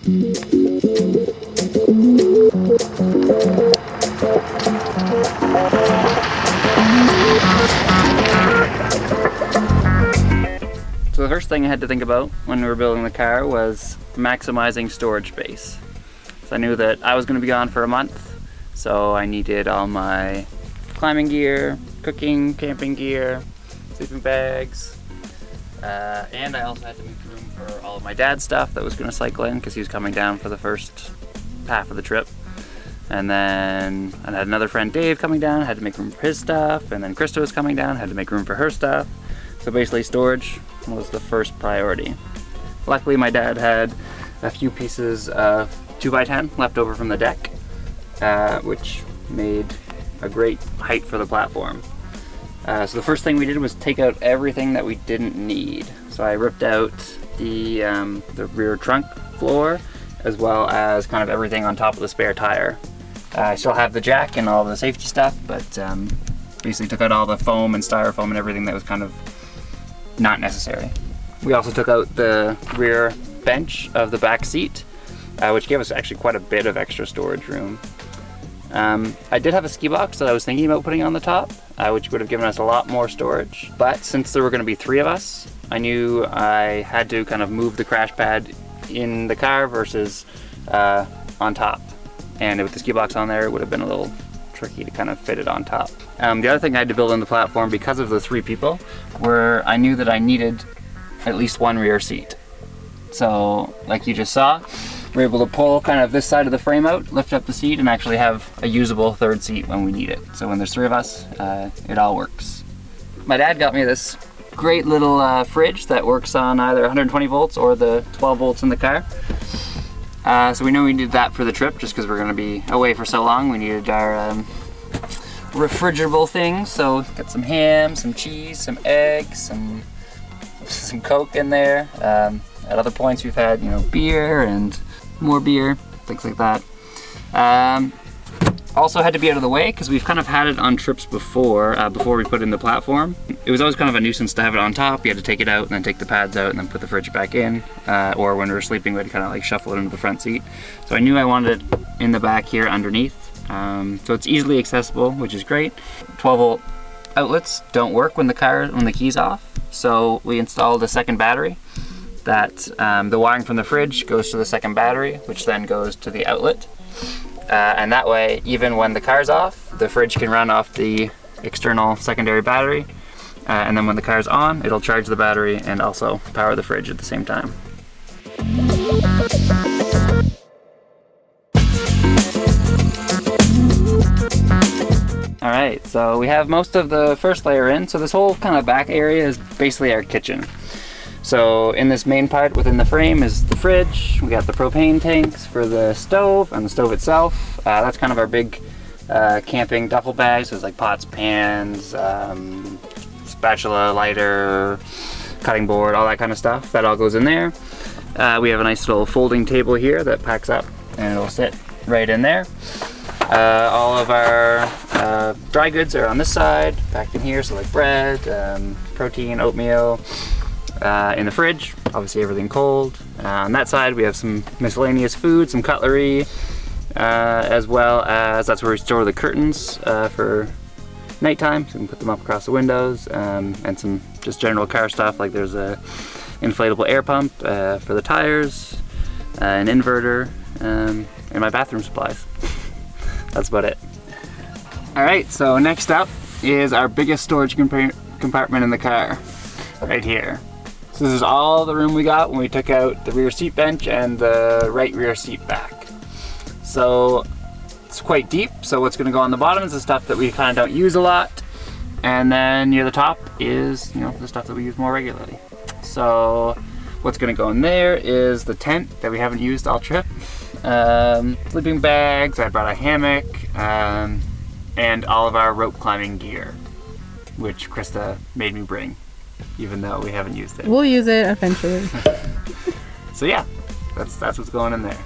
So the first thing I had to think about when we were building the car was maximizing storage space. So I knew that I was going to be gone for a month, so I needed all my climbing gear, cooking, camping gear, sleeping bags, and I also had to make room for all of my dad's stuff that was going to cycle in because he was coming down for the first half of the trip. And then I had another friend, Dave, coming down, had to make room for his stuff, and then Krista was coming down, had to make room for her stuff. So basically storage was the first priority. Luckily my dad had a few pieces of 2x10 left over from the deck, which made a great height for the platform. So the first thing we did was take out everything that we didn't need. So I ripped out the rear trunk floor, as well as kind of everything on top of the spare tire. I still have the jack and all the safety stuff, but basically took out all the foam and styrofoam and everything that was kind of not necessary. We also took out the rear bench of the back seat, which gave us actually quite a bit of extra storage room. I did have a ski box that I was thinking about putting on the top, which would have given us a lot more storage, but since there were going to be 3 of us, I knew I had to kind of move the crash pad in the car versus on top. And with the ski box on there, it would have been a little tricky to kind of fit it on top. The other thing I had to build in the platform because of the 3 people were I knew that I needed at least 1 rear seat. So like you just saw, we're able to pull kind of this side of the frame out, lift up the seat, and actually have a usable 3rd seat when we need it. So when there's 3 of us, it all works. My dad got me this great little fridge that works on either 120 volts or the 12 volts in the car. So we knew we needed that for the trip just because we're going to be away for so long. We needed our refrigerable things, so got some ham, some cheese, some eggs, some Coke in there. At other points we've had, beer and more beer, things like that. Also had to be out of the way because we've kind of had it on trips before we put it in the platform. It was always kind of a nuisance to have it on top. You had to take it out and then take the pads out and then put the fridge back in. Or when we were sleeping, we'd kind of like shuffle it into the front seat. So I knew I wanted it in the back here underneath. So it's easily accessible, which is great. 12 volt outlets don't work when the key's off. So we installed a second battery that the wiring from the fridge goes to the second battery, which then goes to the outlet. And that way, even when the car's off, the fridge can run off the external secondary battery. And then when the car's on, it'll charge the battery and also power the fridge at the same time. Alright, so we have most of the first layer in. So this whole kind of back area is basically our kitchen. So in this main part within the frame is the fridge. We got the propane tanks for the stove and the stove itself. That's kind of our big camping duffel bag. So it's like pots, pans, spatula, lighter, cutting board, all that kind of stuff. That all goes in there. We have a nice little folding table here that packs up and it'll sit right in there. All of our dry goods are on this side, packed in here. So like bread, protein, oatmeal. In the fridge, obviously everything cold. On that side we have some miscellaneous food, some cutlery, as well as that's where we store the curtains for nighttime, so we can put them up across the windows, and some just general car stuff, like there's a inflatable air pump for the tires, an inverter, and my bathroom supplies. That's about it. Alright, so next up is our biggest storage compartment in the car, right here. So this is all the room we got when we took out the rear seat bench and the right rear seat back. So it's quite deep, so what's going to go on the bottom is the stuff that we kind of don't use a lot, and then near the top is the stuff that we use more regularly. So what's going to go in there is the tent that we haven't used all trip, sleeping bags, I brought a hammock, and all of our rope climbing gear, which Krista made me bring, even though we haven't used it. We'll use it eventually. So yeah, that's what's going in there.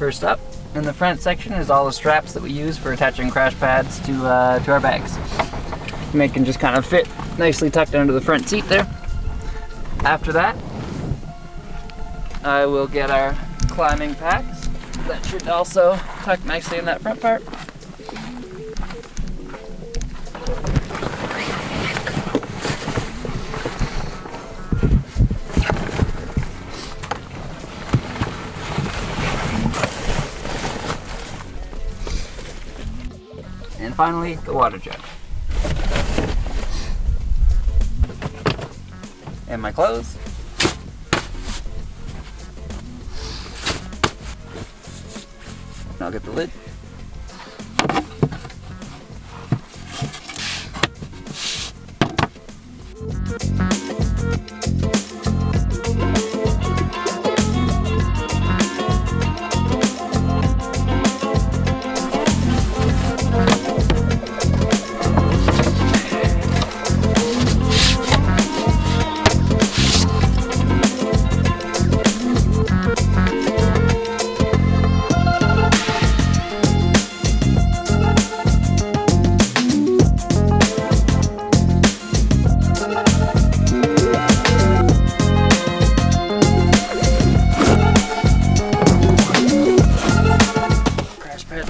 First up, in the front section is all the straps that we use for attaching crash pads to our bags. And they can just kind of fit nicely tucked under the front seat there. After that, I will get our climbing packs. That should also tuck nicely in that front part. And finally, the water jug. And my clothes. And I'll get the lid.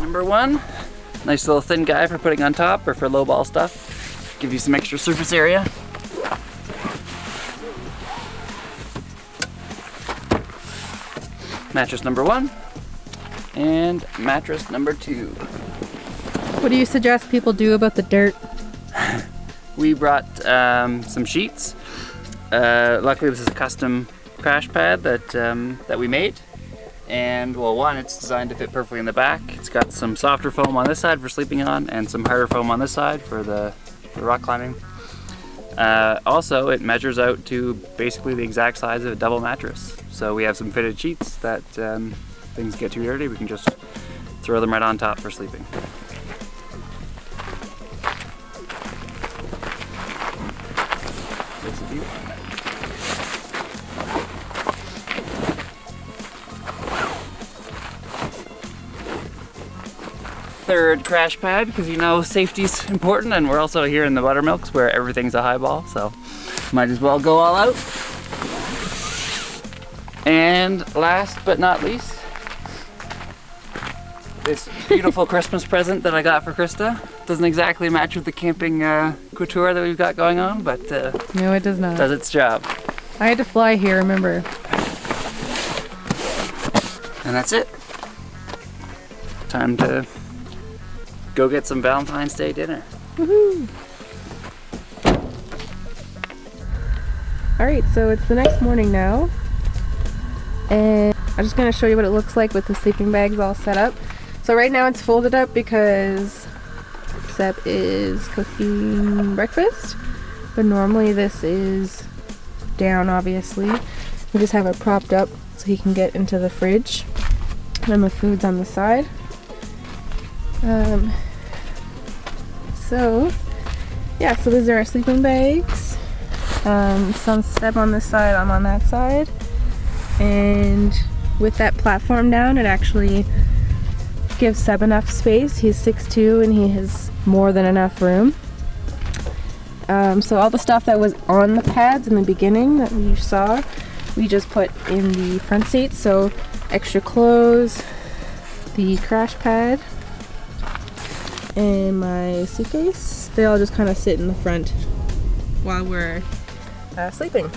Number one, nice little thin guy for putting on top or for low ball stuff. Give you some extra surface area. Mattress number one and mattress number two. What do you suggest people do about the dirt? We brought some sheets. Luckily this is a custom crash pad that we made. And well, one, it's designed to fit perfectly in the back. It's got some softer foam on this side for sleeping on and some harder foam on this side for the rock climbing. Also, it measures out to basically the exact size of a double mattress. So we have some fitted sheets that things get too dirty, we can just throw them right on top for sleeping. It's a view. Third crash pad, because you know safety's important, and we're also here in the buttermilks where everything's a highball, so might as well go all out. And last but not least, this beautiful Christmas present that I got for Krista. Doesn't exactly match with the camping couture that we've got going on, but no, it does not. Does its job. I had to fly here, remember. And that's it. Time to go get some Valentine's Day dinner. Woohoo! Alright, so it's the next morning now. And I'm just going to show you what it looks like with the sleeping bags all set up. So right now it's folded up because Seb is cooking breakfast. But normally this is down, obviously. We just have it propped up so he can get into the fridge. And the food's on the side. So these are our sleeping bags. Some Seb on this side, I'm on that side. And with that platform down, it actually gives Seb enough space. He's 6'2" and he has more than enough room. So all the stuff that was on the pads in the beginning that you saw, we just put in the front seat. So extra clothes, the crash pad, and my suitcase, they all just kind of sit in the front while we're sleeping.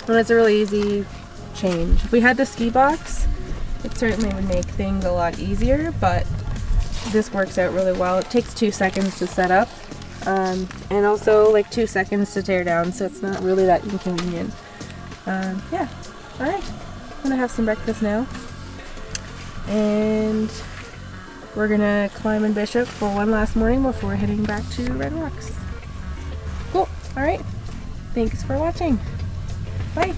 And it's a really easy change. If we had the ski box, it certainly would make things a lot easier, but this works out really well. It takes 2 seconds to set up, and also like 2 seconds to tear down, so it's not really that inconvenient. Yeah, alright, I'm gonna have some breakfast now, and we're gonna climb in Bishop for one last morning before heading back to Red Rocks. Cool, alright, thanks for watching, bye!